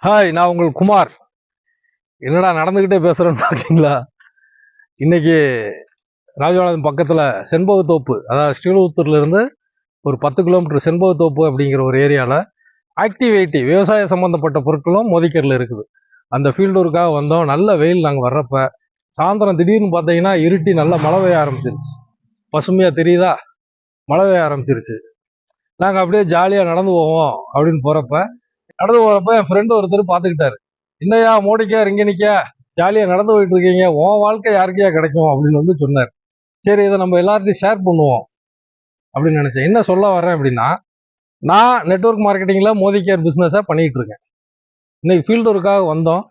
Hi, நான் உங்கள் குமார். என்னடா நடந்துக்கிட்டே பேசுகிறேன்னு பார்க்கீங்களா? இன்னைக்கு ராஜபாளையம் பக்கத்தில் செண்பகத்தோப்பு, அதாவது ஸ்ரீவில்லிபுத்தூர்லேருந்து ஒரு 10 கிலோமீட்டர் செண்பகத்தோப்பு அப்படிங்கிற ஒரு ஏரியாவில் ஆக்டிவிட்டி விவசாய சம்மந்தப்பட்ட பொருட்களும் மோதிக்கரில் இருக்குது. அந்த ஃபீல்டு ஒர்க்காக வந்தோம். நல்ல வெயில். நாங்கள் வர்றப்ப சாயந்தரம் திடீர்னு பார்த்தீங்கன்னா இருட்டி நல்லா மழை பெய்ய ஆரம்பிச்சிருச்சு. பசுமையாக தெரியுதா? மழை பெய்ய ஆரம்பிச்சிருச்சு. நாங்கள் அப்படியே ஜாலியாக நடந்து போவோம் அப்படின்னு போகிறப்ப என் ஃப்ரெண்டு ஒருத்தர் பார்த்துக்கிட்டாரு. என்னையா மோடிக்கார் இங்கே நிற்க ஜாலியாக நடந்து போயிட்டு இருக்கீங்க, உன் வாழ்க்கை யாருக்கையா கிடைக்கும் அப்படின்னு வந்து சொன்னார். சரி, இதை நம்ம எல்லார்ட்டையும் ஷேர் பண்ணுவோம் அப்படின்னு நினைச்சேன். என்ன சொல்ல வர்றேன் அப்படின்னா, நான் நெட்வொர்க் மார்க்கெட்டிங்கில் மோதிக்கேர் பிஸ்னஸாக பண்ணிகிட்டு இருக்கேன். இன்னைக்கு ஃபீல்டு ஒர்க்காக வந்தோம்.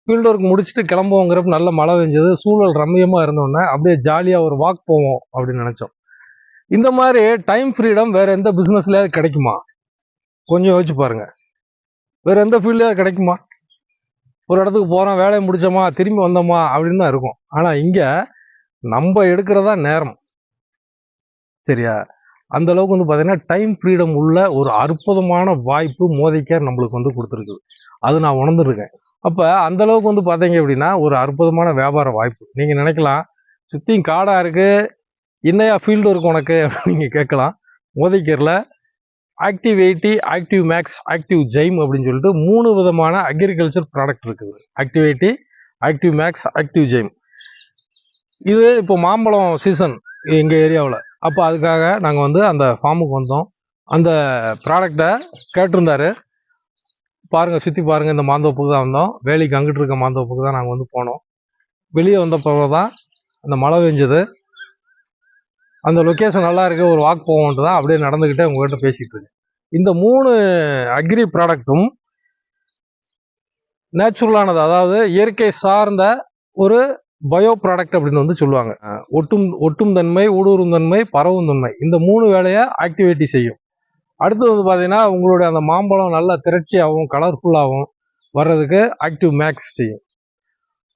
ஃபீல்டு ஒர்க் முடிச்சுட்டு கிளம்புவோங்கிறப்ப நல்ல மழை பெஞ்சது. சூழல் ரம்மியமாக இருந்தோன்னே அப்படியே ஜாலியாக ஒரு வாக் போவோம் அப்படின்னு நினச்சோம். இந்த மாதிரி டைம் ஃப்ரீடம் வேற எந்த பிஸ்னஸ்லையாவது கிடைக்குமா? கொஞ்சம் யோசிச்சு பாருங்க. வேற எந்த ஃபீல்ட்லையாவது கிடைக்குமா? ஒரு இடத்துக்கு போகிறோம், வேலையை முடிச்சோமா திரும்பி வந்தோமா அப்படின்னு தான் இருக்கும். ஆனால் இங்கே நம்ம எடுக்கிறதா நேரம். சரியா? அந்த அளவுக்கு வந்து பார்த்தீங்கன்னா டைம் ஃப்ரீடம் உள்ள ஒரு அற்புதமான வாய்ப்பு மோதிக்கேர் நம்மளுக்கு வந்து கொடுத்துருக்குது. அது நான் உணர்ந்துருக்கேன். அப்போ அந்த அளவுக்கு வந்து பார்த்தீங்க அப்படின்னா ஒரு அற்புதமான வியாபார வாய்ப்பு. நீங்கள் நினைக்கலாம், சுற்றியும் காடாக இருக்குது, என்னையா ஃபீல்டு இருக்கு உனக்கு அப்படின்னு நீங்கள் கேட்கலாம். மோதிக்கேரில் ஆக்டிவ் 80, ஆக்டிவ் மேக்ஸ், ஆக்டிவ் ஜெய்ம் அப்படின்னு சொல்லிட்டு 3 விதமான அக்ரிகல்ச்சர் ப்ராடக்ட் இருக்குது. ஆக்டிவ் 80, ஆக்டிவ் மேக்ஸ், ஆக்டிவ் ஜெய்ம். இது இப்போ மாம்பழம் சீசன் எங்கள் ஏரியாவில். அப்போ அதுக்காக நாங்கள் வந்து அந்த ஃபார்முக்கு வந்தோம். அந்த ப்ராடக்டை கேட்டிருந்தாரு. பாருங்கள், சுற்றி பாருங்கள், இந்த மாந்தோப்புக்கு தான் வந்தோம். வேலைக்கு அங்கிட்டு இருக்க மாந்தோப்புக்கு தான் நாங்கள் வந்து போனோம். வெளியே வந்தப்போ தான் அந்த மழை பெஞ்சது. அந்த லொக்கேஷன் நல்லா இருக்குது, ஒரு வாக் போவோன்ட்டு தான் அப்படியே நடந்துக்கிட்டே உங்கள்கிட்ட பேசிகிட்டு இருக்கேன். இந்த 3 அக்ரி ப்ராடக்ட்டும் நேச்சுரலானது, அதாவது இயற்கை சார்ந்த ஒரு பயோ ப்ராடக்ட் அப்படின்னு வந்து சொல்லுவாங்க. ஒட்டும் தன்மை, ஊடுருவும் தன்மை, பரவும் தன்மை, இந்த 3 வேலையை ஆக்டிவிட்டி செய்யும். அடுத்து வந்து பார்த்தீங்கன்னா உங்களுடைய அந்த மாம்பழம் நல்லா திரட்சியாகவும் கலர்ஃபுல்லாகவும் வர்றதுக்கு ஆக்டிவ் மேக்ஸ் செய்யும்.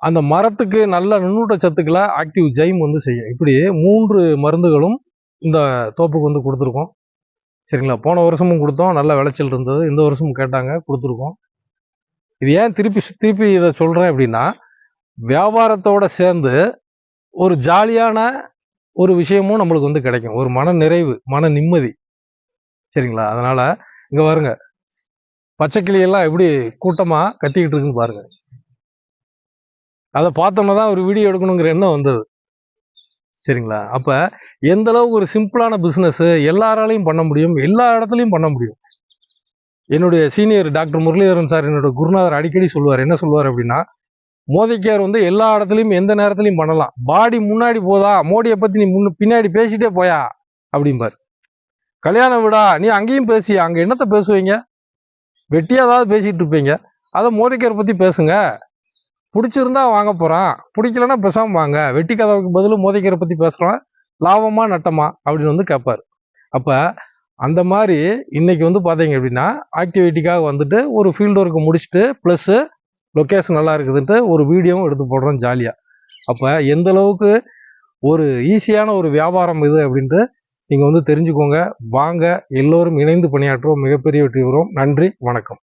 அந்த மரத்துக்கு நல்ல நுண்ணூட்ட சத்துக்களை ஆக்டிவ் ஜெய்ம் வந்து செய்யும். இப்படி 3 மருந்துகளும் இந்த தோப்புக்கு வந்து கொடுத்துருக்கோம். சரிங்களா? போன வருஷமும் கொடுத்தோம், நல்ல விளைச்சல் இருந்தது. இந்த வருஷமும் கேட்டாங்க, கொடுத்துருக்கோம். இது ஏன் திருப்பி இதை சொல்கிறேன் அப்படின்னா, வியாபாரத்தோட சேர்ந்து ஒரு ஜாலியான ஒரு விஷயமும் நம்மளுக்கு வந்து கிடைக்கும். ஒரு மன நிறைவு, மன நிம்மதி. சரிங்களா? அதனால் இங்கே பாருங்க, பச்சைக்கிளியெல்லாம் எப்படி கூட்டமாக கத்திக்கிட்டு இருக்குன்னு பாருங்க. அதை பார்த்தோம்னா தான் ஒரு வீடியோ எடுக்கணுங்கிற எண்ணம் வந்தது. சரிங்களா? அப்போ எந்த அளவுக்கு ஒரு சிம்பிளான பிஸ்னஸ் எல்லாராலையும் பண்ண முடியும், எல்லா இடத்துலையும் பண்ண முடியும். என்னுடைய சீனியர் டாக்டர் முரளிதரன் சார், என்னோட குருநாதர், அடிக்கடி சொல்லுவார். என்ன சொல்லுவார் அப்படின்னா, மோதிக்கேர் வந்து எல்லா இடத்துலையும் எந்த நேரத்துலையும் பண்ணலாம். பாடி முன்னாடி போதா, மோடியை பற்றி நீ பின்னாடி பேசிட்டே போயா அப்படிம்பார். கல்யாணம் விடா, நீ அங்கேயும் பேசியா, அங்கே என்னத்தை பேசுவீங்க, வெட்டியாதாவது பேசிகிட்டு இருப்பீங்க. அதை மோதிக்கேர் பற்றி பேசுங்க. பிடிச்சிருந்தா வாங்க போகிறான், பிடிக்கலன்னா பேசாமல் வாங்க. வெட்டி கதவுக்கு பதில் மோதிக்கேரை பற்றி பேசுகிறோம், லாபமா நட்டமா அப்படின்னு வந்து கேட்பார். அப்போ அந்த மாதிரி இன்னைக்கு வந்து பார்த்தீங்க அப்படின்னா ஆக்டிவிட்டிக்காக வந்துட்டு ஒரு ஃபீல்டு ஒர்க்கு முடிச்சுட்டு ப்ளஸ்ஸு லொக்கேஷன் நல்லா இருக்குதுன்ட்டு ஒரு வீடியோவும் எடுத்து போடுறோம் ஜாலியாக. அப்போ எந்த அளவுக்கு ஒரு ஈஸியான ஒரு வியாபாரம் இது அப்படின்ட்டு நீங்கள் வந்து தெரிஞ்சுக்கோங்க. வாங்க, எல்லோரும் இணைந்து பணியாற்றுவோம், மிகப்பெரிய வெற்றி பெறுவோம். நன்றி, வணக்கம்.